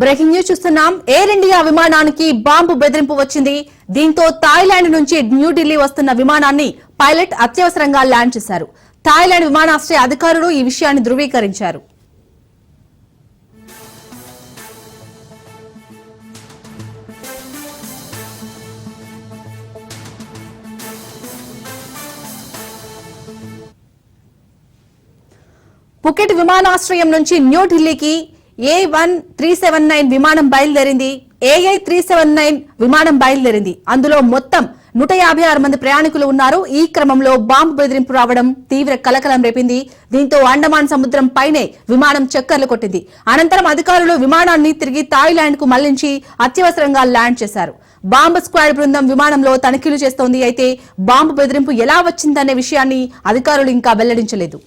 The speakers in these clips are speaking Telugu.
బ్రేకింగ్ న్యూస్ చూస్తున్నాం. ఎయిర్ ఇండియా విమానానికి బాంబు బెదిరింపు వచ్చింది. దీంతో థాయిలాండ్ నుంచి న్యూఢిల్లీ వస్తున్న విమానాన్ని పైలట్ అత్యవసరంగా ల్యాండ్ చేశారు. థాయిలాండ్ విమానాశ్రయ అధికారులు ఈ విషయాన్ని ధృవీకరించారు. పుకెట్ విమానాశ్రయం నుంచి న్యూఢిల్లీకి A1379 విమానం బయలుదేరింది. AI379 విమానం బయలుదేరింది. అందులో మొత్తం 156 మంది ప్రయాణికులు ఉన్నారు. ఈ క్రమంలో బాంబు బెదిరింపు రావడం తీవ్ర కలకలం రేపింది. దీంతో అండమాన్ సముద్రం పైనే విమానం చక్కర్లు కొట్టింది. అనంతరం అధికారులు విమానాన్ని తిరిగి థాయిలాండ్ కు మళ్లించి అత్యవసరంగా ల్యాండ్ చేశారు. బాంబు స్క్వాడ్ బృందం విమానంలో తనిఖీలు చేస్తోంది. అయితే బాంబు బెదిరింపు ఎలా వచ్చిందనే విషయాన్ని అధికారులు ఇంకా వెల్లడించలేదు.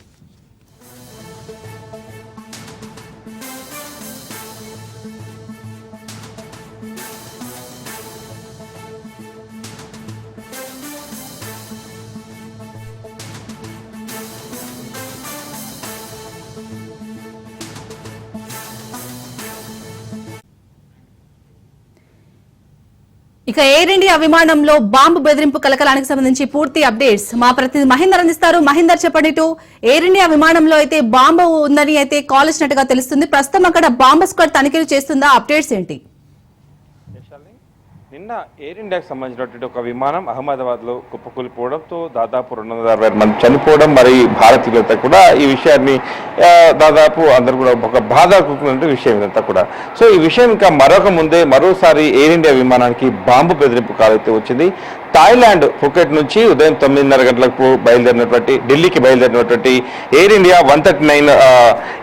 ఇక ఎయిర్ ఇండియా విమానంలో బాంబు బెదిరింపు కలకలానికి సంబంధించి పూర్తి అప్డేట్స్ మా ప్రతినిధి మహేందర్ అందిస్తారు. మహేందర్, చెప్పండి. ఎయిర్ ఇండియా విమానంలో అయితే బాంబు ఉందని అయితే కాల్ ఇచ్చినట్టుగా తెలుస్తుంది. ప్రస్తుతం అక్కడ బాంబు స్క్వాడ్ తనిఖీలు చేస్తుందా? అప్డేట్స్ ఏంటి? నిన్న ఎయిర్ ఇండియాకి సంబంధించినటువంటి ఒక విమానం అహ్మదాబాద్ లో కుప్పకూలిపోవడంతో దాదాపు 260 మంది చనిపోవడం, మరి భారతీయులంతా కూడా ఈ విషయాన్ని దాదాపు అందరూ కూడా ఒక బాధాకరమైన విషయం ఇదంతా కూడా. సో ఈ విషయం ఇంకా మరోసారి ఎయిర్ ఇండియా విమానానికి బాంబు బెదిరింపు కాల్ అయితే వచ్చింది. థాయిలాండ్ పుకెట్ నుంచి ఉదయం 9:30 గంటలకు ఢిల్లీకి బయలుదేరినటువంటి ఎయిర్ ఇండియా 139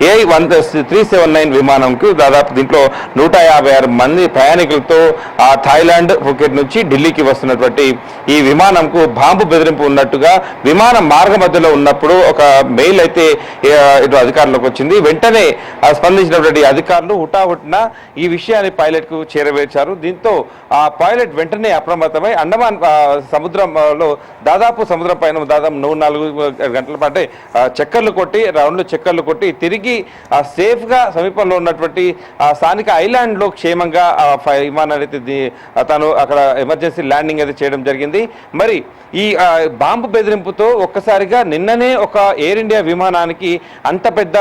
AI379 విమానంకు దాదాపు దీంట్లో 156 మంది ప్రయాణికులతో థాయిలాండ్ పుకెట్ నుంచి ఢిల్లీకి వస్తున్నటువంటి ఈ విమానంకు బాంబు బెదిరింపు ఉన్నట్టుగా విమానం మార్గ మధ్యలో ఉన్నప్పుడు ఒక మెయిల్ అయితే ఇటు అధికారులకు వచ్చింది. వెంటనే స్పందించినటువంటి అధికారులు హుటాహుటిన ఈ విషయాన్ని పైలట్ కు చేరవేర్చారు. దీంతో ఆ పైలట్ వెంటనే అప్రమత్తమై అండమాన్ సముద్రంలో సముద్రం పైన దాదాపు 4 గంటల పాటు రౌండ్లు చక్కర్లు కొట్టి తిరిగి సేఫ్ గా సమీపంలో ఉన్నటువంటి స్థానిక ఐలాండ్ లో క్షేమంగా విమానాన్ని తను అక్కడ ఎమర్జెన్సీ ల్యాండింగ్ అయితే చేయడం జరిగింది. మరి ఈ బాంబు బెదిరింపుతో ఒక్కసారిగా నిన్ననే ఒక ఎయిర్ ఇండియా విమానానికి అంత పెద్ద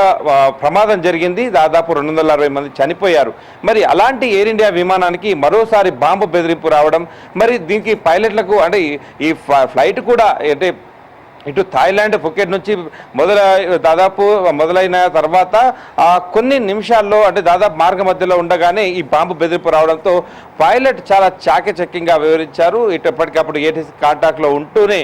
ప్రమాదం జరిగింది. దాదాపు 260 మంది చనిపోయారు. మరి అలాంటి ఎయిర్ ఇండియా విమానానికి మరోసారి బాంబు బెదిరింపు రావడం, మరి దీనికి పైలట్లకు అంటే ఈ ఫ్లైట్ కూడా అంటే ఇటు థాయిలాండ్ పుకెట్ నుంచి మొదలైన తర్వాత కొన్ని నిమిషాల్లో అంటే దాదాపు మార్గ మధ్యలో ఉండగానే ఈ బాంబు బెదిరింపు రావడంతో పైలట్ చాలా చాకచక్యంగా వివరించారు. ఎప్పటికప్పుడు ఏటీసీ కాంటాక్ట్లో ఉంటూనే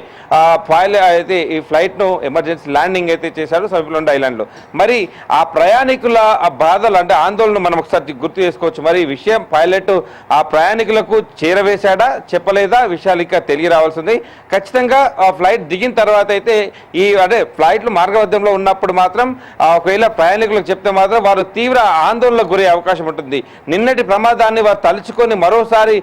పైలట్ అయితే ఈ ఫ్లైట్ను ఎమర్జెన్సీ ల్యాండింగ్ అయితే చేశారు సమీపంలో ఉండే ఐలాండ్లో. మరి ఆ ప్రయాణికుల బాధలు అంటే ఆందోళన మనం ఒకసారి గుర్తు చేసుకోవచ్చు. మరి ఈ విషయం పైలట్ ఆ ప్రయాణికులకు చేరవేశాడా చెప్పలేదా విషయాలు ఇంకా తెలియరావాల్సింది. ఖచ్చితంగా ఆ ఫ్లైట్ దిగిన తర్వాత అయితే ఫ్లైట్లు మార్గమధ్యంలో ఉన్నప్పుడు మాత్రం ఒకవేళ ప్రయాణికులకు చెప్తే మాత్రం వారు తీవ్ర ఆందోళనకు గురే అవకాశం ఉంటుంది. నిన్నటి ప్రమాదాన్ని వారు తలుచుకొని మరోసారి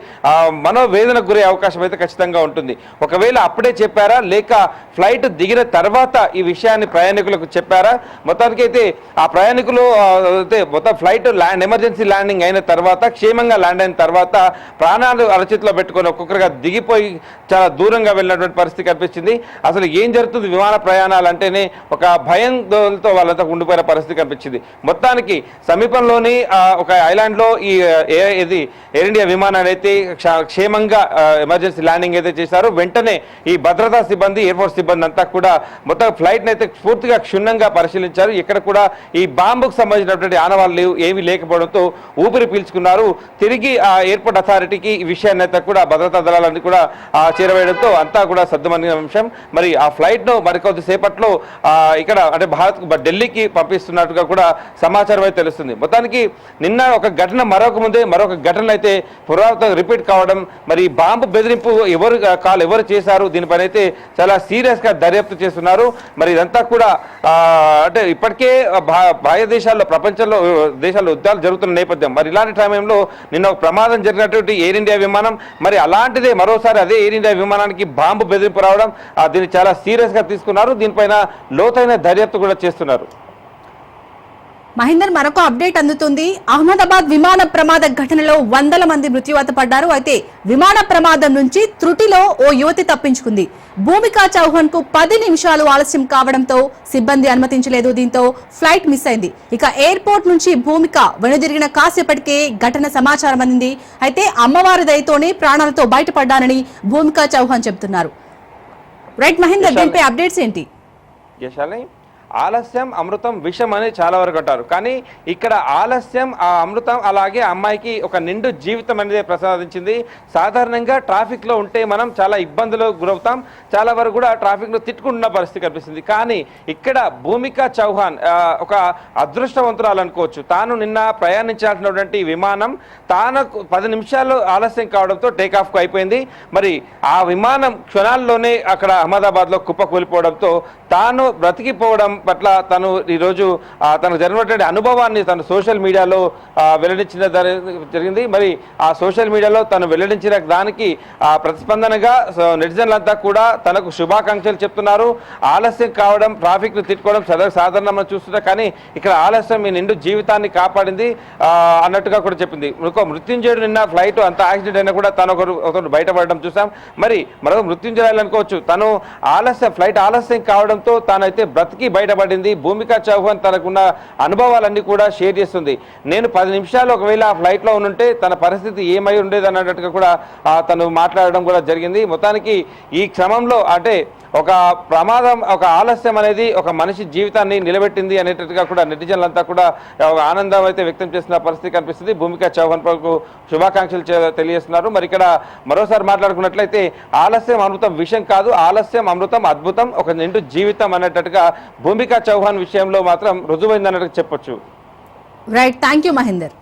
మనోవేదనకు గురే అవకాశం అయితే ఖచ్చితంగా ఉంటుంది. ఒకవేళ అప్పుడే చెప్పారా లేక ఫ్లైట్ దిగిన తర్వాత ఈ విషయాన్ని ప్రయాణికులకు చెప్పారా? మొత్తానికి అయితే ఆ ప్రయాణికులు మొత్తం ఫ్లైట్ ఎమర్జెన్సీ ల్యాండింగ్ అయిన తర్వాత క్షేమంగా ల్యాండ్ అయిన తర్వాత ప్రాణాలు అరచేతిలో పెట్టుకొని ఒక్కొక్కరుగా దిగిపోయి చాలా దూరంగా వెళ్ళినటువంటి పరిస్థితి కనిపించింది. అసలు ఏం జరుగుతుంది విమాన ప్రయాణాలు అంటేనే ఒక భయంతో వాళ్ళంతా ఉండిపోయిన పరిస్థితి కనిపించింది. మొత్తానికి సమీపంలోని ఒక ఐలాండ్ లో ఈ ఎయిర్ ఇండియా విమానాన్ని అయితే క్షేమంగా ఎమర్జెన్సీ ల్యాండింగ్ అయితే చేశారు. వెంటనే ఈ భద్రతా సిబ్బంది, ఎయిర్ ఫోర్స్ సిబ్బంది అంతా కూడా మొత్తం ఫ్లైట్ అయితే పూర్తిగా క్షుణ్ణంగా పరిశీలించారు. ఇక్కడ కూడా ఈ బాంబుకు సంబంధించినటువంటి ఆనవాళ్ళు ఏమీ లేకపోవడంతో ఊపిరి పీల్చుకున్నారు. తిరిగి ఆ ఎయిర్పోర్ట్ అథారిటీకి ఈ విషయాన్ని అయితే కూడా భద్రతా దళాలన్నీ కూడా చేరవేయడంతో అంతా కూడా సద్దుమణిన అంశం. మరి ఆ ఫ్లైట్ ఫ్లైట్ ను మరికొద్ది సేపట్లో ఇక్కడ అంటే ఢిల్లీకి పంపిస్తున్నట్టుగా కూడా సమాచారం అయితే తెలుస్తుంది. మొత్తానికి నిన్న ఒక ఘటన మరొక ఘటన అయితే పునరావృతం రిపీట్ కావడం, మరి బాంబు బెదిరింపు ఎవరు చేశారు దీనిపైన అయితే చాలా సీరియస్ గా దర్యాప్తు చేస్తున్నారు. మరి ఇదంతా కూడా అంటే ఇప్పటికే బాహ్య దేశాల్లో ప్రపంచంలో దేశాల్లో యుద్ధాలు జరుగుతున్న నేపథ్యం, మరి ఇలాంటి సమయంలో నిన్న ఒక ప్రమాదం జరిగినటువంటి ఎయిర్ ఇండియా విమానం, మరి అలాంటిదే మరోసారి అదే ఎయిర్ ఇండియా విమానానికి బాంబు బెదిరింపు రావడం దీన్ని చాలా సీరియస్ గా తీసుకున్నారు. దీనిపైన లోతైన దర్యాప్తు కూడా చేస్తున్నారు. మహేందర్, మరొక అప్డేట్ అందుతుంది. అహ్మదాబాద్ విమాన ప్రమాద ఘటనలో వందల మంది మృత్యువాత పడ్డారు. అయితే విమాన ప్రమాదం నుంచి త్రుటిలో ఓ యువతి తప్పించుకుంది. భూమికా చౌహాన్ కు 10 నిమిషాలు ఆలస్యం కావడంతో సిబ్బంది అనుమతించలేదు. దీంతో ఫ్లైట్ మిస్ అయింది. ఇక ఎయిర్పోర్ట్ నుంచి భూమిక వెనుదిరిగిన కాసేపటికే ఘటన సమాచారం అందింది. అయితే అమ్మవారి దయతోనే ప్రాణాలతో బయటపడ్డానని భూమికా చౌహాన్ చెబుతున్నారు. రైట్ మహేందర్, దీనిపై అప్డేట్స్ ఏంటి? ఆలస్యం అమృతం విషం అని చాలా వరకు అంటారు, కానీ ఇక్కడ ఆలస్యం ఆ అమృతం అలాగే అమ్మాయికి ఒక నిండు జీవితం అనేది ప్రసాదించింది. సాధారణంగా ట్రాఫిక్ లో ఉంటే మనం చాలా ఇబ్బందులకు గురవుతాం, చాలా వరకు కూడా ట్రాఫిక్ లో తిట్టుకుంటున్న పరిస్థితి కనిపిస్తుంది. కానీ ఇక్కడ భూమికా చౌహాన్ ఒక అదృష్టవంతురాలు అనుకోవచ్చు. తాను నిన్న ప్రయాణించాల్సినటువంటి విమానం తాను 10 నిమిషాలు ఆలస్యం కావడంతో టేకాఫ్ కు అయిపోయింది. మరి ఆ విమానం క్షణాల్లోనే అక్కడ అహ్మదాబాద్ లో కుప్పకూలిపోవడంతో తాను బ్రతికిపోవడం పట్ల తను ఈరోజు తనకు జరిగినటువంటి అనుభవాన్ని తను సోషల్ మీడియాలో వెల్లడించిన జరిగింది. మరి ఆ సోషల్ మీడియాలో తను వెల్లడించిన దానికి ప్రతిస్పందనగా నెటిజన్లంతా కూడా తనకు శుభాకాంక్షలు చెప్తున్నారు. ఆలస్యం కావడం, ట్రాఫిక్ ను తిట్టుకోవడం సాధారణంగా చూస్తున్నా, కానీ ఇక్కడ ఆలస్యం మీ నిండు జీవితాన్ని కాపాడింది అన్నట్టుగా కూడా చెప్పింది. మృత్యుంజయుడు నిన్న ఫ్లైట్ అంత యాక్సిడెంట్ అయినా కూడా తను ఒకరు బయటపడడం చూసాం. మరి మరొక మృత్యుంజయాలు అనుకోవచ్చు. తను ఫ్లైట్ ఆలస్యం కావడంతో తానైతే బ్రతికి బయటపడింది. భూమికా చౌహాన్ తనకున్న అనుభవాలన్నీ కూడా షేర్ చేస్తుంది. నేను 10 నిమిషాలు ఒకవేళ ఆ ఫ్లైట్ లో ఉంటే తన పరిస్థితి ఏమై ఉండేది అన్నట్టుగా కూడా తను మాట్లాడడం కూడా జరిగింది. మొత్తానికి ఈ క్రమంలో అంటే ఒక ప్రమాదం, ఒక ఆలస్యం అనేది ఒక మనిషి జీవితాన్ని నిలబెట్టింది అనేటట్టుగా కూడా నెటిజన్లంతా కూడా ఆనందం అయితే వ్యక్తం చేస్తున్న పరిస్థితి కనిపిస్తుంది. భూమికా చౌహాన్ కు శుభాకాంక్షలు తెలియజేస్తున్నారు. మరి ఇక్కడ మరోసారి మాట్లాడుకున్నట్లయితే ఆలస్యం అమృతం విషయం కాదు, ఆలస్యం అమృతం అద్భుతం, ఒక నిండు జీవితం అనేటట్టుగా భూమికా చౌహాన్ విషయంలో మాత్రం రుజువైంది అన్నట్టు చెప్పొచ్చు. Right, thank you Mahender.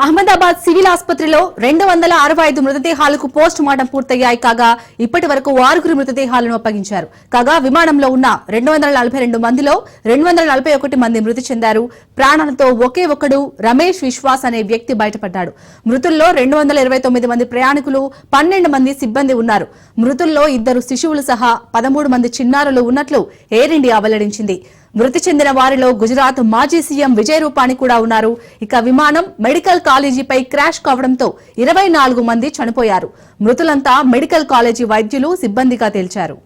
Ahmedabad civil ఆసుపత్రిలో 265 మృతదేహాలకు పోస్ట్ మార్టం పూర్తయ్యాయి. కాగా ఇప్పటి వరకు 6 మృతదేహాలను అప్పగించారు. కాగా విమానంలో ఉన్న 242 మందిలో 241 మంది మృతి చెందారు. ప్రాణాలతో ఒకే ఒకడు రమేష్ విశ్వాస్ అనే వ్యక్తి బయటపడ్డాడు. మృతుల్లో 229 మంది ప్రయాణికులు, 12 మంది సిబ్బంది ఉన్నారు. మృతుల్లో 2 శిశువులు సహా 13 మంది చిన్నారులు ఉన్నట్లు ఎయిర్ ఇండియా వెల్లడించింది. మృతి చెందిన వారిలో గుజరాత్ మాజీ సీఎం విజయ్ రూపానీ కూడా ఉన్నారు. ఇక విమానం మెడికల్ కాలేజీపై క్రాష్ కావడంతో 24 మంది చనిపోయారు. మృతులంతా మెడికల్ కాలేజీ వైద్యులు, సిబ్బందిగా తేల్చారు.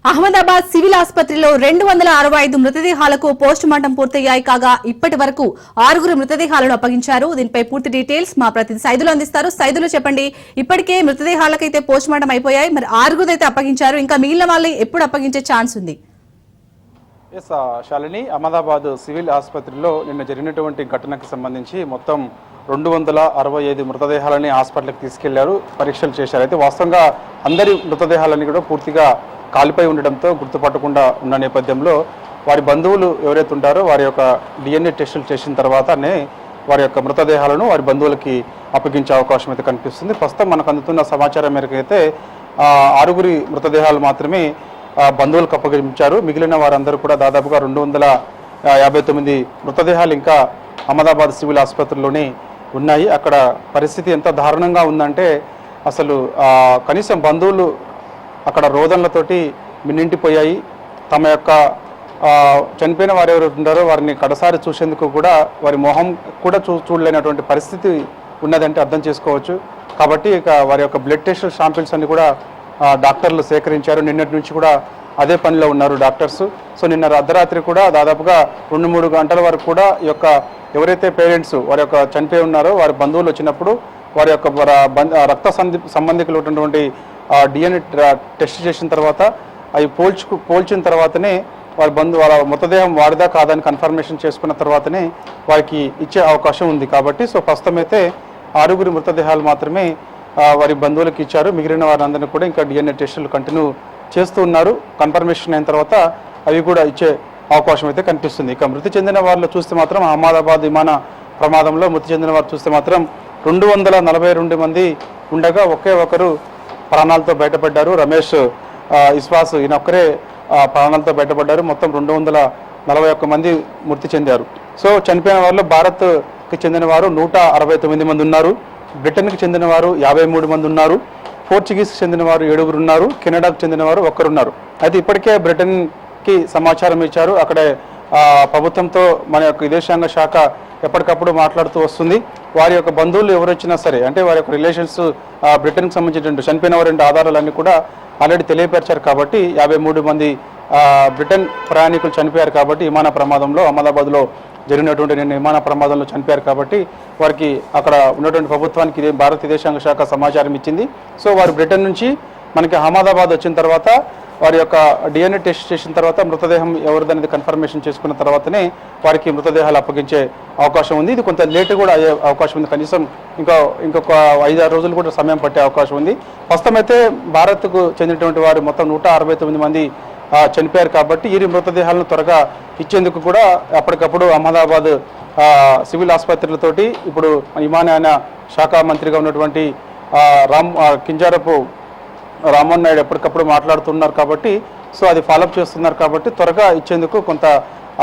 అహ్మదాబాద్ సివిల్ ఆసుపత్రిలో 265 మృతదేహాలకు పోస్ట్ మార్టం పూర్తయ్యాయి కాగా ఇప్పటి వరకు 6 మృతదేహాలను అప్పగించారు. దీనిపై పూర్తి డీటెయిల్స్ మా ప్రతినిధి సైదులు అందిస్తారు. సైదులు చెప్పండి, ఇప్పటికే మృతదేహాలకైతే పోస్ట్ మార్టం అయిపోయాయి, మరి 6 అయితే అప్పగించారు, ఇంకా మిగిలిన వాళ్ళు ఎప్పుడు అప్పగించే ఛాన్స్ ఉంది? ఎస్ శాలిని, అహ్మదాబాద్ సివిల్ ఆసుపత్రిలో నిన్న జరిగినటువంటి ఘటనకు సంబంధించి మొత్తం 265 మృతదేహాలని హాస్పిటల్కి తీసుకెళ్లారు, పరీక్షలు చేశారు. అయితే వాస్తవంగా అందరి మృతదేహాలన్నీ కూడా పూర్తిగా కాలిపై ఉండడంతో గుర్తుపట్టకుండా ఉన్న నేపథ్యంలో వారి బంధువులు ఎవరైతే ఉంటారో వారి యొక్క DNA టెస్టులు చేసిన తర్వాతనే వారి యొక్క మృతదేహాలను వారి బంధువులకి అప్పగించే అవకాశం అయితే కనిపిస్తుంది. ప్రస్తుతం మనకు అందుతున్న సమాచారం మేరకు అయితే 6 మృతదేహాలు మాత్రమే బంధువులకు అప్పగించారు. మిగిలిన వారందరూ కూడా దాదాపుగా 259 మృతదేహాలు ఇంకా అహ్మదాబాద్ సివిల్ ఆసుపత్రిలోనే ఉన్నాయి. అక్కడ పరిస్థితి ఎంత దారుణంగా ఉందంటే అసలు కనీసం బంధువులు అక్కడ రోదనలతోటి మిన్నింటిపోయాయి. తమ యొక్క చనిపోయిన వారు ఎవరు ఉంటారో వారిని కడసారి చూసేందుకు కూడా వారి మొహం కూడా చూడలేనటువంటి పరిస్థితి ఉన్నదంటే అర్థం చేసుకోవచ్చు. కాబట్టి ఇక వారి యొక్క బ్లడ్ టెస్ట్ శాంపిల్స్ అన్ని కూడా డాక్టర్లు సేకరించారు. నిన్నటి నుంచి కూడా అదే పనిలో ఉన్నారు డాక్టర్స్. సో నిన్న అర్ధరాత్రి కూడా దాదాపుగా 2-3 గంటల వరకు కూడా ఈ యొక్క ఎవరైతే పేరెంట్స్ వారి యొక్క చనిపోయి ఉన్నారో వారి బంధువులు వచ్చినప్పుడు వారి యొక్క రక్త సంబంధికులు ఉన్నటువంటి DNA టెస్ట్ చేసిన తర్వాత అవి పోల్చిన తర్వాతనే వారి వాళ్ళ మృతదేహం వాడిదా కాదని కన్ఫర్మేషన్ చేసుకున్న తర్వాతనే వారికి ఇచ్చే అవకాశం ఉంది. కాబట్టి సో ప్రస్తుతం అయితే 6 మృతదేహాలు మాత్రమే వారి బంధువులకు ఇచ్చారు. మిగిలిన వారందరినీ కూడా ఇంకా DNA టెస్టులు కంటిన్యూ చేస్తూ ఉన్నారు. కన్ఫర్మేషన్ అయిన తర్వాత అవి కూడా ఇచ్చే అవకాశం అయితే కనిపిస్తుంది. ఇక మృతి చెందిన వారిలో చూస్తే మాత్రం అహ్మదాబాద్ విమాన ప్రమాదంలో మృతి చెందిన వారు చూస్తే మాత్రం 242 మంది ఉండగా ఒకే ఒకరు ప్రాణాలతో బయటపడ్డారు. రమేష్ ఇస్వాస్ ఈయన ఒక్కరే ప్రాణాలతో బయటపడ్డారు. మొత్తం 241 మంది మృతి చెందారు. సో చనిపోయిన వారిలో భారత్కి చెందిన వారు 169 మంది ఉన్నారు. బ్రిటన్కి చెందిన వారు 53 మంది ఉన్నారు. పోర్చుగీస్కి చెందిన వారు 7 ఉన్నారు. కెనడాకు చెందిన వారు 1 ఉన్నారు. అయితే ఇప్పటికే బ్రిటన్కి సమాచారం ఇచ్చారు. అక్కడ ప్రభుత్వంతో మన యొక్క విదేశాంగ శాఖ ఎప్పటికప్పుడు మాట్లాడుతూ వస్తుంది. వారి యొక్క బంధువులు ఎవరు వచ్చినా సరే, అంటే వారి యొక్క రిలేషన్స్ బ్రిటన్కి సంబంధించినటువంటి చనిపోయిన వారి ఆధారాలన్నీ కూడా ఆల్రెడీ తెలియపరిచారు. కాబట్టి 53 మంది బ్రిటన్ ప్రయాణికులు చనిపోయారు. కాబట్టి విమాన ప్రమాదంలో అహ్మదాబాద్లో జరిగినటువంటి నిన్న విమాన ప్రమాదంలో చనిపోయారు. కాబట్టి వారికి అక్కడ ఉన్నటువంటి ప్రభుత్వానికి భారత విదేశాంగ శాఖ సమాచారం ఇచ్చింది. సో వారు బ్రిటన్ నుంచి మనకి అహ్మదాబాద్ వచ్చిన తర్వాత వారి యొక్క DNA టెస్ట్ చేసిన తర్వాత మృతదేహం ఎవరిదనేది కన్ఫర్మేషన్ చేసుకున్న తర్వాతనే వారికి మృతదేహాలు అప్పగించే అవకాశం ఉంది. ఇది కొంత లేట్ కూడా అయ్యే అవకాశం ఉంది. కనీసం ఇంకొక 5-6 రోజులు కూడా సమయం పట్టే అవకాశం ఉంది. ప్రస్తుతం అయితే భారత్కు చెందినటువంటి వారు మొత్తం 169 మంది చనిపోయారు. కాబట్టి ఈ మృతదేహాలను త్వరగా ఇచ్చేందుకు కూడా అప్పటికప్పుడు అహ్మదాబాద్ సివిల్ ఆసుపత్రులతోటి ఇప్పుడు విమానయాన శాఖ మంత్రిగా ఉన్నటువంటి కింజారపు రామ్మోహన్ నాయుడు ఎప్పటికప్పుడు మాట్లాడుతున్నారు. కాబట్టి సో అది ఫాలోఅప్ చేస్తున్నారు. కాబట్టి త్వరగా ఇచ్చేందుకు కొంత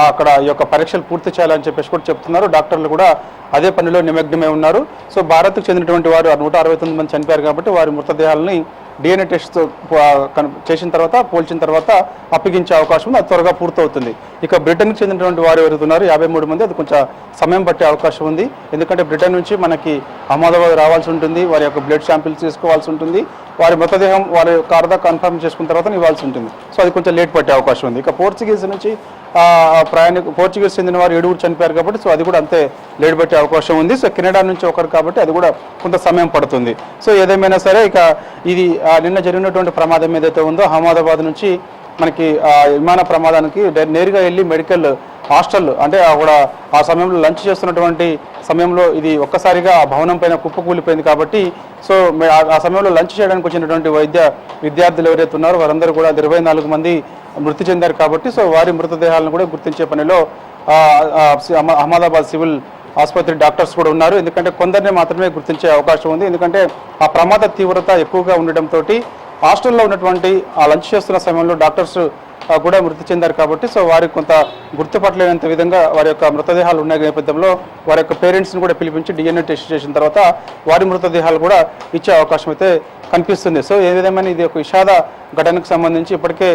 అక్కడ ఈ యొక్క పరీక్షలు పూర్తి చేయాలని చెప్పేసి కూడా చెప్తున్నారు. డాక్టర్లు కూడా అదే పనిలో నిమగ్నమై ఉన్నారు. సో భారత్కు చెందినటువంటి వారు 169 మంది చనిపోయారు. కాబట్టి వారి మృతదేహాలని DNA టెస్ట్ చేసిన తర్వాత పోల్చిన తర్వాత అప్పగించే అవకాశం ఉంది. అది త్వరగా పూర్తవుతుంది. ఇక బ్రిటన్కి చెందినటువంటి వారు ఎవరుతున్నారు 53 మంది. అది కొంచెం సమయం పట్టే అవకాశం ఉంది. ఎందుకంటే బ్రిటన్ నుంచి మనకి అహ్మదాబాద్ రావాల్సి ఉంటుంది. వారి యొక్క బ్లడ్ శాంపిల్స్ తీసుకోవాల్సి ఉంటుంది. వారి మృతదేహం వారి కార్దా కన్ఫర్మ్ చేసుకున్న తర్వాత ఇవ్వాల్సి ఉంటుంది. సో అది కొంచెం లేట్ పట్టే అవకాశం ఉంది. ఇక పోర్చుగీస్ నుంచి పోర్చుగీస్ చెందిన వారు 7 చనిపోయారు. కాబట్టి సో అది కూడా అంతే లేట్ పట్టే అవకాశం ఉంది. సో కెనడా నుంచి ఒకరు కాబట్టి అది కూడా కొంత సమయం పడుతుంది. సో ఏదేమైనా సరే ఇక ఇది నిన్న జరిగినటువంటి ప్రమాదం ఏదైతే ఉందో అహ్మదాబాద్ నుంచి మనకి విమాన ప్రమాదానికి నేరుగా వెళ్ళి మెడికల్ హాస్టల్ అంటే కూడా ఆ సమయంలో లంచ్ చేస్తున్నటువంటి సమయంలో ఇది ఒక్కసారిగా ఆ భవనం పైన కుప్పకూలిపోయింది. కాబట్టి సో ఆ సమయంలో లంచ్ చేయడానికి వచ్చినటువంటి విద్యార్థులు ఎవరైతే ఉన్నారో వారందరూ కూడా 24 మంది మృతి చెందారు. కాబట్టి సో వారి మృతదేహాలను కూడా గుర్తించే పనిలో అహ్మదాబాద్ సివిల్ ఆసుపత్రి డాక్టర్స్ కూడా ఉన్నారు. ఎందుకంటే కొందరిని మాత్రమే గుర్తించే అవకాశం ఉంది. ఎందుకంటే ఆ ప్రమాద తీవ్రత ఎక్కువగా ఉండడంతో హాస్టల్లో ఉన్నటువంటి ఆ లంచ్ చేస్తున్న సమయంలో డాక్టర్స్ కూడా మృతి చెందారు. కాబట్టి సో వారికి కొంత గుర్తుపట్టలేనంత విధంగా వారి యొక్క మృతదేహాలు ఉన్న నేపథ్యంలో వారి యొక్క పేరెంట్స్ని కూడా పిలిపించి DNA టెస్ట్ చేసిన తర్వాత వారి మృతదేహాలు కూడా ఇచ్చే అవకాశం అయితే కనిపిస్తుంది. సో ఏ విధమైన ఇది ఒక విషాద ఘటనకు సంబంధించి ఇప్పటికే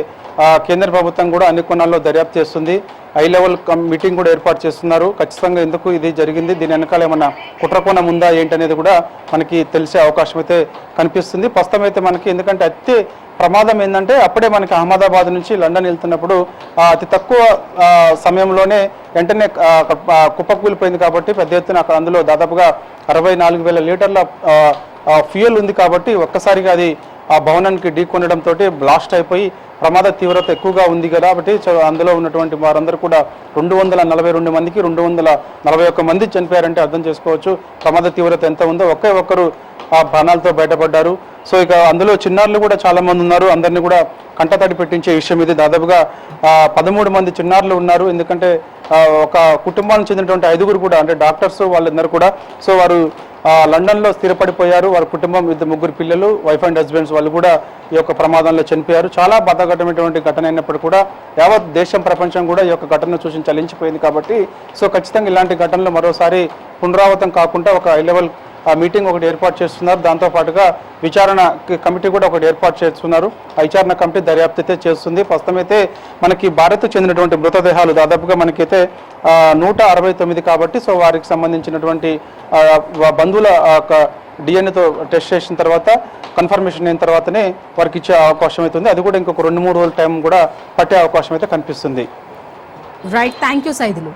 కేంద్ర ప్రభుత్వం కూడా అన్ని కోణాల్లో దర్యాప్తు చేస్తుంది. హై లెవెల్ మీటింగ్ కూడా ఏర్పాటు చేస్తున్నారు. ఖచ్చితంగా ఎందుకు ఇది జరిగింది, దీని వెనకాల ఏమన్నా కుట్రకోణం ఉందా ఏంటనేది కూడా మనకి తెలిసే అవకాశం అయితే కనిపిస్తుంది. ప్రస్తుతం అయితే మనకి ఎందుకంటే అతి ప్రమాదం ఏంటంటే అప్పుడే మనకి అహ్మదాబాద్ నుంచి లండన్ వెళ్తున్నప్పుడు అతి తక్కువ సమయంలోనే వెంటనే కుప్పకూలిపోయింది కాబట్టి పెద్ద ఎత్తున అక్కడ అందులో దాదాపుగా 64,000 లీటర్ల ఫ్యూయల్ ఉంది కాబట్టి ఒక్కసారిగా అది ఆ భవనానికి ఢీకొనడంతో బ్లాస్ట్ అయిపోయి ప్రమాద తీవ్రత ఎక్కువగా ఉంది కదా. కాబట్టి అందులో ఉన్నటువంటి వారందరూ కూడా 242 మందికి 241 మంది చనిపోయారంటే అర్థం చేసుకోవచ్చు ప్రమాద తీవ్రత ఎంత ఉందో. ఒక్కరు ఆ ప్రాణాలతో బయటపడ్డారు. సో ఇక అందులో చిన్నారులు కూడా చాలా మంది ఉన్నారు. అందరినీ కూడా కంటతడి పెట్టించే విషయం ఇది. దాదాపుగా 13 మంది చిన్నారులు ఉన్నారు. ఎందుకంటే ఒక కుటుంబానికి చెందినటువంటి 5గురు కూడా అంటే డాక్టర్స్ వాళ్ళందరూ కూడా సో వారు లండన్లో స్థిరపడిపోయారు. వారి కుటుంబం 2 పిల్లలు వైఫ్ అండ్ హస్బెండ్స్ వాళ్ళు కూడా ఈ యొక్క ప్రమాదంలో చనిపోయారు. చాలా బాధాకరమైనటువంటి ఘటన అయినప్పుడు కూడా యావత్ దేశం ప్రపంచం కూడా ఈ యొక్క ఘటనను చూసి చలించిపోయింది. కాబట్టి సో ఖచ్చితంగా ఇలాంటి ఘటనలు మరోసారి పునరావృతం కాకుండా ఒక హై లెవెల్ మీటింగ్ ఒకటి ఏర్పాటు చేస్తున్నారు. దాంతోపాటుగా విచారణ కమిటీ కూడా ఒకటి ఏర్పాటు చేస్తున్నారు. ఆ విచారణ కమిటీ దర్యాప్తు అయితే చేస్తుంది. ప్రస్తుతం అయితే మనకి భారత్ చెందినటువంటి మృతదేహాలు దాదాపుగా మనకైతే 169 కాబట్టి సో వారికి సంబంధించినటువంటి బంధువుల డిఎన్ఏతో టెస్ట్ చేసిన తర్వాత కన్ఫర్మేషన్ అయిన తర్వాతనే వారికి ఇచ్చే అవకాశం అవుతుంది. అది కూడా ఇంకొక 2-3 రోజుల టైం కూడా పట్టే అవకాశం అయితే కనిపిస్తుంది. Right, thank you Saidulu.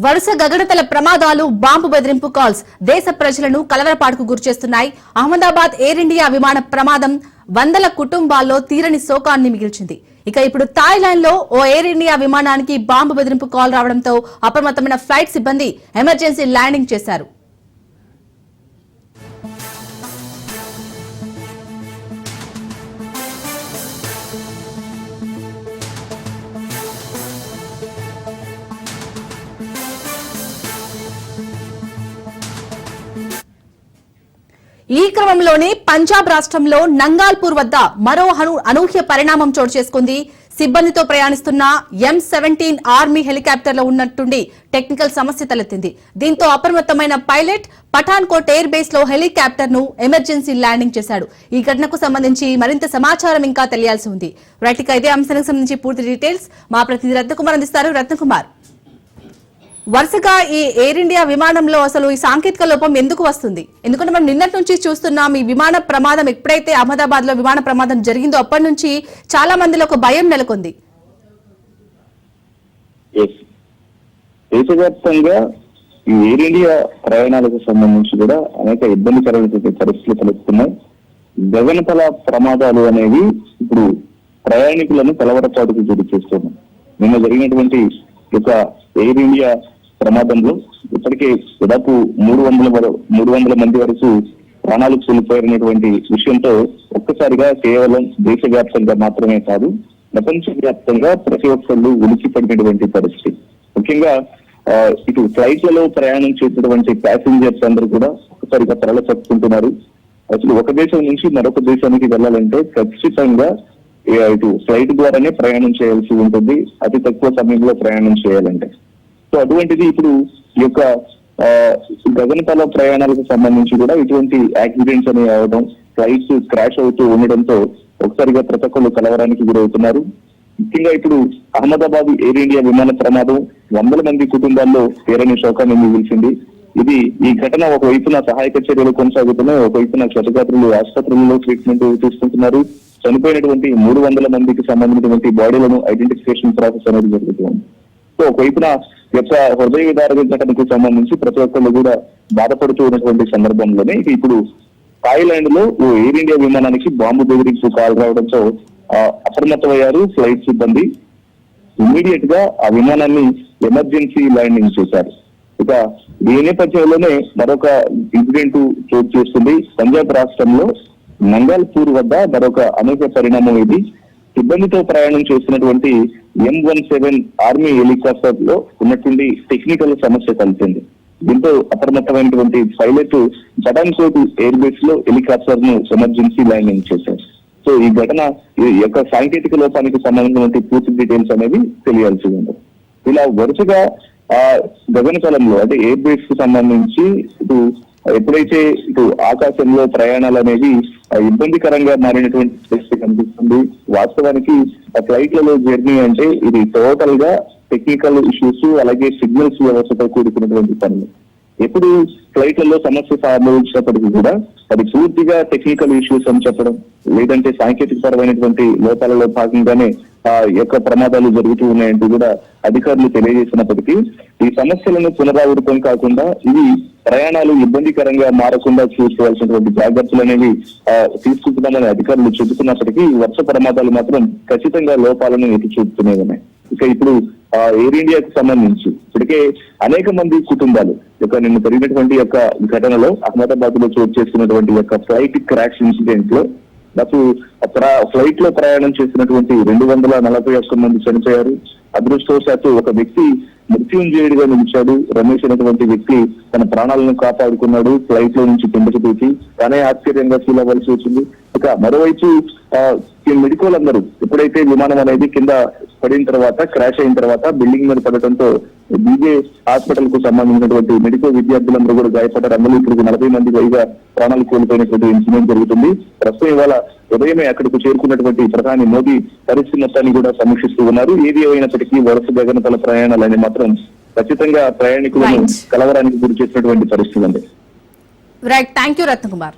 వరుస గగనతల ప్రమాదాలు, బాంబు బెదిరింపు కాల్స్ దేశ ప్రజలను కలవరపాటుకు గురిచేస్తున్నాయి. అహ్మదాబాద్ ఎయిర్ ఇండియా విమాన ప్రమాదం వందల కుటుంబాల్లో తీరని శోకాన్ని మిగిల్చింది. ఇక ఇప్పుడు థాయిలాండ్ లో ఓ ఎయిర్ ఇండియా విమానానికి బాంబు బెదిరింపు కాల్ రావడంతో అప్రమత్తమైన ఫ్లైట్ సిబ్బంది ఎమర్జెన్సీ ల్యాండింగ్ చేశారు. ఈ క్రమంలోనే పంజాబ్ రాష్ట్రంలో నంగాల్పూర్ వద్ద మరో అనూహ్య పరిణామం చోటు చేసుకుంది. సిబ్బందితో ప్రయాణిస్తున్న M-17 ఆర్మీ హెలికాప్టర్లో ఉన్నట్టుండి టెక్నికల్ సమస్య తలెత్తింది. దీంతో అప్రమత్తమైన పైలట్ పఠాన్కోట్ ఎయిర్ బేస్ లో హెలికాప్టర్ ను ఎమర్జెన్సీ ల్యాండింగ్ చేశాడు. ఈ ఘటనకు సంబంధించి మరింత సమాచారం ఇంకా తెలియాల్సి ఉంది. రైట్, ఇదే అంశానికి సంబంధించి పూర్తి డీటెయిల్స్ మా ప్రతినిధి రత్నకుమార్ అందిస్తారు. రత్నకుమార్, వరుసగా ఈ ఎయిర్ ఇండియా విమానంలో అసలు ఈ సాంకేతిక లోపం ఎందుకు వస్తుంది? ఎందుకంటే మనం నిన్నటి నుంచి చూస్తున్నాం ఈ విమాన ప్రమాదం ఎప్పుడైతే అహ్మదాబాద్ లో విమాన ప్రమాదం జరిగిందో అప్పటి నుంచి చాలా మందిలో ఒక భయం నెలకొంది. దేశవ్యాప్తంగా ఈ ఎయిర్ ఇండియా ప్రయాణాలకు సంబంధించి కూడా అనేక ఇబ్బందికరమైన పరిస్థితులు తలెత్తున్నాయి. గగనతల ప్రమాదాలు అనేవి ఇప్పుడు ప్రయాణికులను కలవరపాటుకు గురి చేస్తున్నాయి. నిన్న జరిగినటువంటి ఒక ఎయిర్ ఇండియా ప్రమాదంలో ఇప్పటికే దాదాపు 300 మంది వరకు ప్రాణాలు కోల్పోయారనేటువంటి విషయంతో ఒక్కసారిగా కేవలం దేశవ్యాప్తంగా మాత్రమే కాదు ప్రపంచవ్యాప్తంగా ప్రతి ఒక్కళ్ళు ఉలికిపడినటువంటి పరిస్థితి. ముఖ్యంగా ఇటు ఫ్లైట్లలో ప్రయాణం చేసినటువంటి ప్యాసింజర్స్ అందరూ కూడా ఒక్కసారిగా తరలి చెప్పుకుంటున్నారు. అసలు ఒక దేశం నుంచి మరొక దేశానికి వెళ్ళాలంటే ఖచ్చితంగా ఇటు ఫ్లైట్ ద్వారానే ప్రయాణం చేయాల్సి ఉంటుంది, అతి తక్కువ సమయంలో ప్రయాణం చేయాలంటే. సో అటువంటిది ఇప్పుడు ఈ యొక్క గగనతల ప్రయాణాలకు సంబంధించి కూడా ఇటువంటి యాక్సిడెంట్స్ అనేవి అవడం, ఫ్లైట్స్ క్రాష్ అవుతూ ఉండడంతో ఒకసారిగా ప్రతి ఒక్కళ్ళు కలవరానికి గురవుతున్నారు. ముఖ్యంగా ఇప్పుడు అహ్మదాబాద్ ఎయిర్ ఇండియా విమాన ప్రమాదం 100 మంది కుటుంబాల్లో తీరని శోకాన్ని మిగిల్చింది. ఇది ఈ ఘటన ఒకవైపున సహాయక చర్యలు కొనసాగుతున్నాయి, ఒకవైపున క్షతగాత్రులు ఆసుపత్రుల్లో ట్రీట్మెంట్ తీసుకుంటున్నారు. చనిపోయినటువంటి 300 మందికి సంబంధించినటువంటి బాడీలను ఐడెంటిఫికేషన్ ప్రాసెస్ అనేది జరుగుతుంది. సో ఒకవైపున యొక్క హృదయ విదారక ఘటనకు సంబంధించి ప్రతి ఒక్కళ్ళు కూడా బాధపడుతూ ఉన్నటువంటి సందర్భంలోనే ఇప్పుడు థాయిలాండ్ లో ఓ ఎయిర్ ఇండియా విమానానికి బాంబు బెదిరింపు కాల్ రావడంతో అప్రమత్తమయ్యారు ఫ్లైట్ సిబ్బంది. ఇమ్మీడియట్ గా ఆ విమానాన్ని ఎమర్జెన్సీ ల్యాండింగ్ చేశారు. ఇక ఈ నేపథ్యంలోనే మరొక ఇన్సిడెంట్ చోటు చేస్తుంది. పంజాబ్ రాష్ట్రంలో మంగళపూర్ వద్ద మరొక అనూహ్య పరిణామం ఇది. సిబ్బందితో ప్రయాణం చేస్తున్నటువంటి M17 ఆర్మీ హెలికాప్టర్ లో ఉన్నటువంటి టెక్నికల్ సమస్య కలిసింది. దీంతో అప్రమత్తమైనటువంటి పైలట్ పఠాన్కోట్ ఎయిర్ బేస్ లో హెలికాప్టర్ ను ఎమర్జెన్సీ ల్యాండింగ్ చేశారు. సో ఈ ఘటన యొక్క సాంకేతిక లోపానికి సంబంధించిన పూర్తి డీటెయిల్స్ అనేవి తెలియాల్సి ఉంది. ఇలా వరుసగా గగనతలంలో అంటే ఎయిర్ బేస్ కు సంబంధించి ఇటు ఎప్పుడైతే ఇటు ఆకాశంలో ప్రయాణాలు అనేవి ఇబ్బందికరంగా మారినటువంటి పరిస్థితి కనిపిస్తుంది. వాస్తవానికి ఫ్లైట్లలో జర్నీ అంటే ఇది టోటల్ గా టెక్నికల్ ఇష్యూస్ అలాగే సిగ్నల్స్ వ్యవస్థతో కూడుకున్నటువంటి పనులు. ఎప్పుడు ఫ్లైట్లలో సమస్య సంభవించినప్పటికీ కూడా అది పూర్తిగా టెక్నికల్ ఇష్యూస్ అని చెప్పడం, లేదంటే సాంకేతిక పరమైనటువంటి లోపాలలో భాగంగానే యొక్క ప్రమాదాలు జరుగుతూ ఉన్నాయంటూ కూడా అధికారులు తెలియజేసినప్పటికీ ఈ సమస్యలను పునరావృతం కాకుండా ఇవి ప్రయాణాలు ఇబ్బందికరంగా మారకుండా చూసుకోవాల్సినటువంటి జాగ్రత్తలు అనేవి తీసుకుంటున్నామని అధికారులు చెబుతున్నప్పటికీ వర్ష ప్రమాదాలు మాత్రం ఖచ్చితంగా లోపాలను ఎత్తి చూపుతూనే ఉన్నాయి. ఇక ఇప్పుడు ఎయిర్ ఇండియాకు సంబంధించి ఇప్పటికే అనేక మంది కుటుంబాలు నిన్న జరిగినటువంటి యొక్క ఘటనలో అహ్మదాబాద్ లో చోటు చేసుకున్నటువంటి యొక్క ఫ్లైట్ క్రాష్ ఇన్సిడెంట్ లో నాకు ఫ్లైట్ లో ప్రయాణం చేసినటువంటి 241 మంది చనిపోయారు. అదృష్టవశాత్తు ఒక వ్యక్తి మృత్యుంజయుడిగా నిలిచాడు. రమేష్ అనేటువంటి వ్యక్తి తన ప్రాణాలను కాపాడుకున్నాడు. ఫ్లైట్ లో నుంచి కిందకి దూకి తానే ఆశ్చర్యంగా ఫీల్ అవ్వాల్సి వచ్చింది. ఇక మరోవైపు మెడికల్ అందరూ ఎప్పుడైతే విమానం అనేది కింద పడిన తర్వాత క్రాష్ అయిన తర్వాత బిల్డింగ్ మీద పడటంతో బీజే హాస్పిటల్ కు సంబంధించినటువంటి మెడికల్ విద్యార్థులందరూ కూడా గాయపడ్డారు. అందులో ఇప్పుడు 40 మంది పైగా ప్రాణాలు కోల్పోయినటువంటి ఇన్సిడెంట్ జరుగుతుంది. ప్రస్తుతం ఇవాళ ఉదయమే అక్కడికి చేరుకున్నటువంటి ప్రధాని మోదీ పరిస్థితి మొత్తాన్ని కూడా సమీక్షిస్తూ ఉన్నారు. ఏది అయినప్పటికీ వరుస గగనతల ప్రయాణాలని మాత్రం ఖచ్చితంగా ప్రయాణికులను కలవరానికి గురి చేసినటువంటి పరిస్థితి ఉంది. Right, thank you Ratnakumar.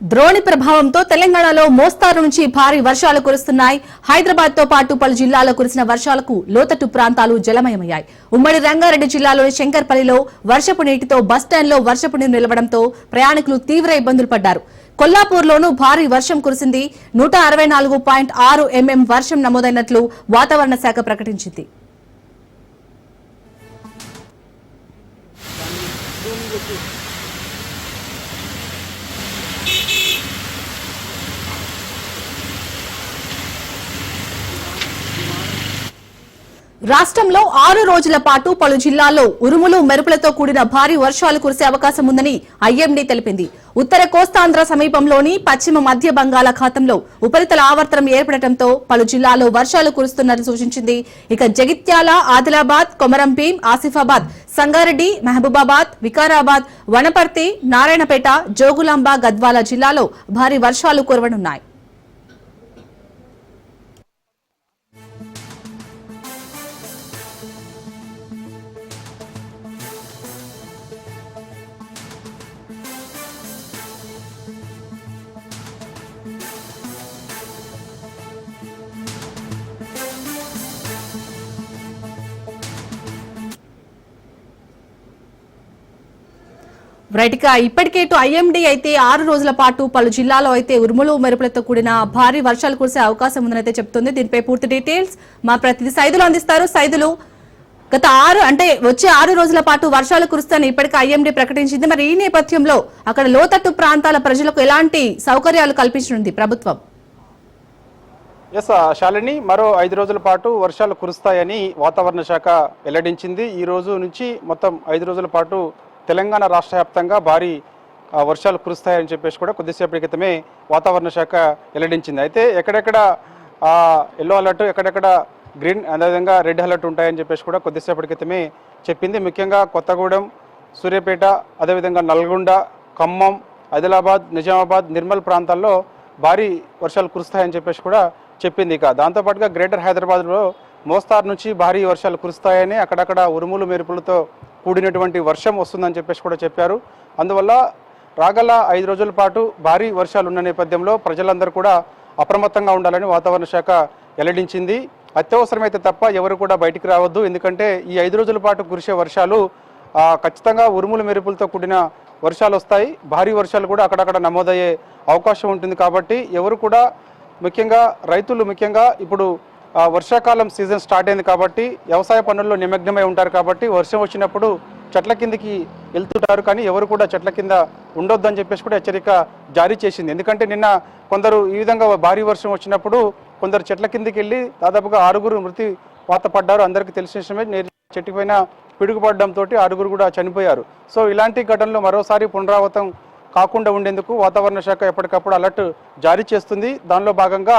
ద్రోణి ప్రభావంతో తెలంగాణలో మోస్తారు నుంచి భారీ వర్షాలు కురుస్తున్నాయి. హైదరాబాద్ తో పాటు పలు జిల్లాల్లో కురిసిన వర్షాలకు లోతట్టు ప్రాంతాలు జలమయమయ్యాయి. ఉమ్మడి రంగారెడ్డి జిల్లాలోని శంకర్పల్లిలో వర్షపు నీటితో బస్టాండ్లో వర్షపు నీరు నిలవడంతో ప్రయాణికులు తీవ్ర ఇబ్బందులు పడ్డారు. కొల్లాపూర్లోనూ భారీ వర్షం కురిసింది. 164.6 mm వర్షం నమోదైనట్లు వాతావరణ శాఖ ప్రకటించింది. రాష్ట్రంలో 6 రోజుల పాటు పలు జిల్లాల్లో ఉరుములు మెరుపులతో కూడిన భారీ వర్షాలు కురిసే అవకాశం ఉందని ఐఎండీ తెలిపింది. ఉత్తర కోస్తాంధ్ర సమీపంలోని పశ్చిమ మధ్య బంగాళాఖాతంలో ఉపరితల ఆవర్తనం ఏర్పడటంతో పలు జిల్లాల్లో వర్షాలు కురుస్తున్నట్లు సూచించింది. ఇక జగిత్యాల, ఆదిలాబాద్, కొమరంభీం, ఆసిఫాబాద్, సంగారెడ్డి, మహబూబాబాద్, వికారాబాద్, వనపర్తి, నారాయణపేట, జోగులాంబ, గద్వాల జిల్లాలో భారీ వర్షాలు కురవనున్నాయి. ఇప్పటికే ఐఎండీ అయితే 6 రోజుల పాటు పలు జిల్లాలో అయితే ఉరుములు మెరుపులతో కూడిన భారీ వర్షాలు కురిసే అవకాశం ఉందని అయితే చెప్తుంది. దీనిపై పూర్తి డీటెయిల్స్ మా ప్రతినిధి సైదులు అందిస్తారు. సైదులు, గత వచ్చే 6 రోజుల పాటు వర్షాలు కురుస్తాయని ఇప్పటికే ఐఎండీ ప్రకటించింది. మరి ఈ నేపథ్యంలో అక్కడ లోతట్టు ప్రాంతాల ప్రజలకు ఎలాంటి సౌకర్యాలు కల్పించనుంది ప్రభుత్వం? శాలిని, మరో 5 రోజుల పాటు వర్షాలు కురుస్తాయని వాతావరణ శాఖ వెల్లడించింది. ఈ రోజు నుంచి మొత్తం 5 రోజుల పాటు తెలంగాణ రాష్ట్ర వ్యాప్తంగా భారీ వర్షాలు కురుస్తాయని చెప్పేసి కూడా కొద్దిసేపటి క్రితమే వాతావరణ శాఖ వెల్లడించింది. అయితే ఎక్కడెక్కడ ఎల్లో అలర్ట్, ఎక్కడెక్కడ గ్రీన్, అదేవిధంగా రెడ్ అలర్ట్ ఉంటాయని చెప్పేసి కూడా కొద్దిసేపటి క్రితమే చెప్పింది. ముఖ్యంగా కొత్తగూడెం, సూర్యాపేట, అదేవిధంగా నల్గొండ, ఖమ్మం, ఆదిలాబాద్, నిజామాబాద్, నిర్మల్ ప్రాంతాల్లో భారీ వర్షాలు కురుస్తాయని చెప్పేసి కూడా చెప్పింది. ఇక దాంతోపాటుగా గ్రేటర్ హైదరాబాద్లో మోస్తారు నుంచి భారీ వర్షాలు కురుస్తాయని, అక్కడక్కడ ఉరుములు మెరుపులతో కూడినటువంటి వర్షం వస్తుందని చెప్పేసి కూడా చెప్పారు. అందువల్ల రాగల 5 రోజుల పాటు భారీ వర్షాలు ఉన్న నేపథ్యంలో ప్రజలందరూ కూడా అప్రమత్తంగా ఉండాలని వాతావరణ శాఖ వెల్లడించింది. అత్యవసరమైతే తప్ప ఎవరు కూడా బయటికి రావద్దు. ఎందుకంటే ఈ 5 రోజుల పాటు కురిసే వర్షాలు ఖచ్చితంగా ఉరుములు మెరుపులతో కూడిన వర్షాలు వస్తాయి. భారీ వర్షాలు కూడా అక్కడక్కడ నమోదయ్యే అవకాశం ఉంటుంది. కాబట్టి ఎవరు కూడా ముఖ్యంగా రైతులు ఇప్పుడు వర్షాకాలం సీజన్ స్టార్ట్ అయింది కాబట్టి వ్యవసాయ పనుల్లో నిమగ్నమై ఉంటారు. కాబట్టి వర్షం వచ్చినప్పుడు చెట్ల కిందకి వెళ్తుంటారు, కానీ ఎవరు కూడా చెట్ల కింద ఉండొద్దని చెప్పేసి కూడా హెచ్చరిక జారీ చేసింది. ఎందుకంటే నిన్న కొందరు ఈ విధంగా భారీ వర్షం వచ్చినప్పుడు కొందరు చెట్ల కిందకి వెళ్ళి దాదాపుగా 6 మృతి వాత పడ్డారు. అందరికీ తెలిసిన విషయమే. చెట్టు పైన పిడుగుపడడంతో 6 కూడా చనిపోయారు. సో ఇలాంటి ఘటనలు మరోసారి పునరావృతం కాకుండా ఉండేందుకు వాతావరణ శాఖ ఎప్పటికప్పుడు అలర్ట్ జారీ చేస్తుంది. దానిలో భాగంగా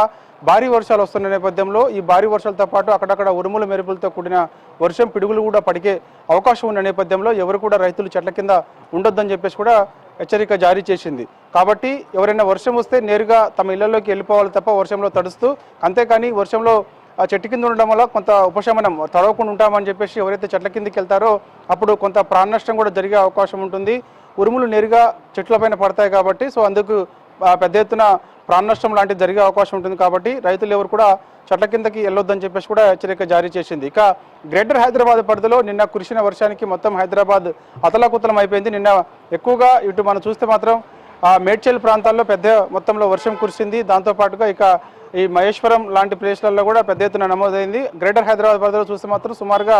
భారీ వర్షాలు వస్తున్న నేపథ్యంలో ఈ భారీ వర్షాలతో పాటు అక్కడక్కడ ఉరుముల మెరుపులతో కూడిన వర్షం, పిడుగులు కూడా పడికే అవకాశం ఉన్న నేపథ్యంలో ఎవరు కూడా రైతులు చెట్ల కింద ఉండొద్దని చెప్పేసి కూడా హెచ్చరిక జారీ చేసింది. కాబట్టి ఎవరైనా వర్షం వస్తే నేరుగా తమ ఇళ్లలోకి వెళ్ళిపోవాలి తప్ప వర్షంలో తడుస్తూ, అంతేకాని వర్షంలో ఆ చెట్టు కింద ఉండడం వల్ల కొంత ఉపశమనం, తడవకుండా ఉంటామని చెప్పేసి ఎవరైతే చెట్ల కిందకి వెళ్తారో అప్పుడు కొంత ప్రాణ నష్టం కూడా జరిగే అవకాశం ఉంటుంది. ఉరుములు నేరుగా చెట్లపైన పడతాయి కాబట్టి సో అందుకు పెద్ద ఎత్తున ప్రాణ నష్టం లాంటిది జరిగే అవకాశం ఉంటుంది. కాబట్టి రైతులు ఎవరు కూడా చెట్ల కిందకి వెళ్ళొద్దని చెప్పేసి కూడా హెచ్చరిక జారీ చేసింది. ఇక గ్రేటర్ హైదరాబాద్ పరిధిలో నిన్న కురిసిన వర్షానికి మొత్తం హైదరాబాద్ అతలాకుతలం అయిపోయింది. నిన్న ఎక్కువగా ఇటు మనం చూస్తే మాత్రం మేడ్చల్ ప్రాంతాల్లో పెద్ద మొత్తంలో వర్షం కురిసింది. దాంతోపాటుగా ఇక ఈ మహేశ్వరం లాంటి ప్లేస్లలో కూడా పెద్ద ఎత్తున నమోదైంది. గ్రేటర్ హైదరాబాద్ పరిధిలో చూస్తే మాత్రం సుమారుగా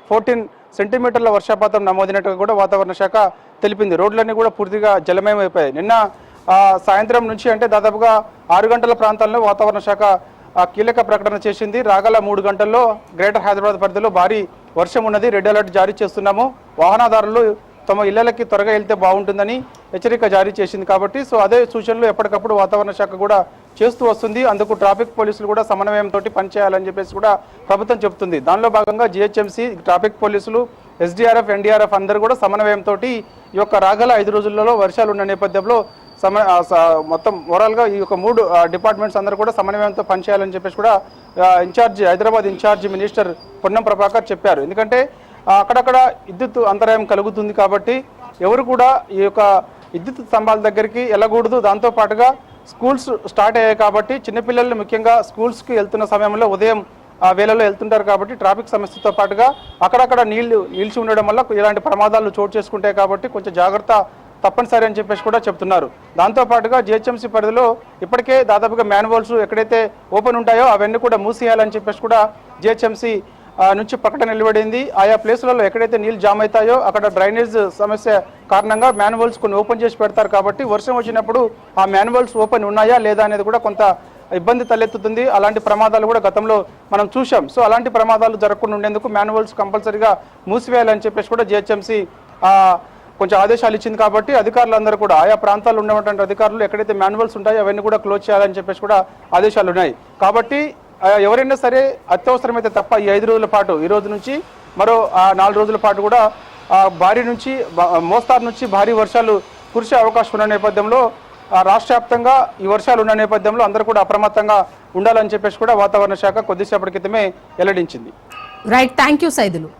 14 సెంటీమీటర్ల వర్షపాతం నమోదైనట్టుగా కూడా వాతావరణ శాఖ తెలిపింది. రోడ్లన్నీ కూడా పూర్తిగా జలమయం అయిపోయాయి. నిన్న సాయంత్రం నుంచి అంటే దాదాపుగా 6 గంటల ప్రాంతాల్లో వాతావరణ శాఖ కీలక ప్రకటన చేసింది. రాగల 3 గంటల్లో గ్రేటర్ హైదరాబాద్ పరిధిలో భారీ వర్షం ఉన్నది, రెడ్ అలర్ట్ జారీ చేస్తున్నాము, వాహనదారులు తమ ఇళ్లకి త్వరగా వెళ్తే బాగుంటుందని హెచ్చరిక జారీ చేసింది. కాబట్టి సో అదే సూచనలు ఎప్పటికప్పుడు వాతావరణ శాఖ కూడా చేస్తూ వస్తుంది. అందుకు ట్రాఫిక్ పోలీసులు కూడా సమన్వయంతో పనిచేయాలని చెప్పేసి కూడా ప్రభుత్వం చెబుతుంది. దానిలో భాగంగా జిహెచ్ఎంసీ, ట్రాఫిక్ పోలీసులు, ఎస్డీఆర్ఎఫ్, ఎన్డీఆర్ఎఫ్ అందరూ కూడా సమన్వయంతో ఈ యొక్క రాగల 5 రోజులలో వర్షాలు ఉన్న నేపథ్యంలో మొత్తం ఓవరాల్గా ఈ యొక్క 3 డిపార్ట్మెంట్స్ అందరూ కూడా సమన్వయంతో పనిచేయాలని చెప్పేసి కూడా హైదరాబాద్ ఇన్ఛార్జి మినిస్టర్ పొన్నం ప్రభాకర్ చెప్పారు. ఎందుకంటే అక్కడక్కడ విద్యుత్ అంతరాయం కలుగుతుంది కాబట్టి ఎవరు కూడా ఈ యొక్క విద్యుత్ స్తంభాల దగ్గరికి వెళ్ళకూడదు. దాంతోపాటుగా స్కూల్స్ స్టార్ట్ అయ్యాయి కాబట్టి చిన్నపిల్లలు ముఖ్యంగా స్కూల్స్కి వెళ్తున్న సమయంలో ఉదయం వేళలో వెళ్తుంటారు కాబట్టి ట్రాఫిక్ సమస్యతో పాటుగా అక్కడక్కడ నిలిచి ఉండడం వల్ల ఇలాంటి ప్రమాదాలు చోటు చేసుకుంటాయి. కాబట్టి కొంచెం జాగ్రత్త తప్పనిసరి అని చెప్పేసి కూడా చెప్తున్నారు. దాంతోపాటుగా జిహెచ్ఎంసీ పరిధిలో ఇప్పటికే దాదాపుగా మ్యాన్హోల్స్ ఎక్కడైతే ఓపెన్ ఉంటాయో అవన్నీ కూడా మూసేయాలని చెప్పేసి కూడా జిహెచ్ఎంసీ నుంచి ప్రకటన వెలువడింది. ఆయా ప్లేసులలో ఎక్కడైతే నీళ్లు జామ్ అవుతాయో అక్కడ డ్రైనేజ్ సమస్య కారణంగా మ్యాన్హోల్స్ కొన్ని ఓపెన్ చేసి పెడతారు. కాబట్టి వర్షం వచ్చినప్పుడు ఆ మ్యాన్హోల్స్ ఓపెన్ ఉన్నాయా లేదా అనేది కూడా కొంత ఇబ్బంది తలెత్తుతుంది. అలాంటి ప్రమాదాలు కూడా గతంలో మనం చూసాం. సో అలాంటి ప్రమాదాలు జరగకుండా ఉండేందుకు మ్యాన్హోల్స్ కంపల్సరీగా మూసివేయాలని చెప్పేసి కూడా జిహెచ్ఎంసీ కొంచెం ఆదేశాలు ఇచ్చింది. కాబట్టి అధికారులందరూ కూడా ఆయా ప్రాంతాల్లో ఉన్నటువంటి అధికారులు ఎక్కడైతే మ్యాన్హోల్స్ ఉంటాయో అవన్నీ కూడా క్లోజ్ చేయాలని చెప్పేసి కూడా ఆదేశాలు ఉన్నాయి. కాబట్టి ఎవరైనా సరే అత్యవసరమైతే తప్ప ఈ 5 రోజుల పాటు, ఈ రోజు నుంచి మరో 4 రోజుల పాటు కూడా భారీ నుంచి మోస్తారు నుంచి భారీ వర్షాలు కురిసే అవకాశం ఉన్న నేపథ్యంలో రాష్ట్ర వ్యాప్తంగా ఈ వర్షాలు ఉన్న నేపథ్యంలో అందరూ కూడా అప్రమత్తంగా ఉండాలని చెప్పేసి కూడా వాతావరణ శాఖ కొద్దిసేపటి క్రితమే వెల్లడించింది. Right, thank you Saidulu.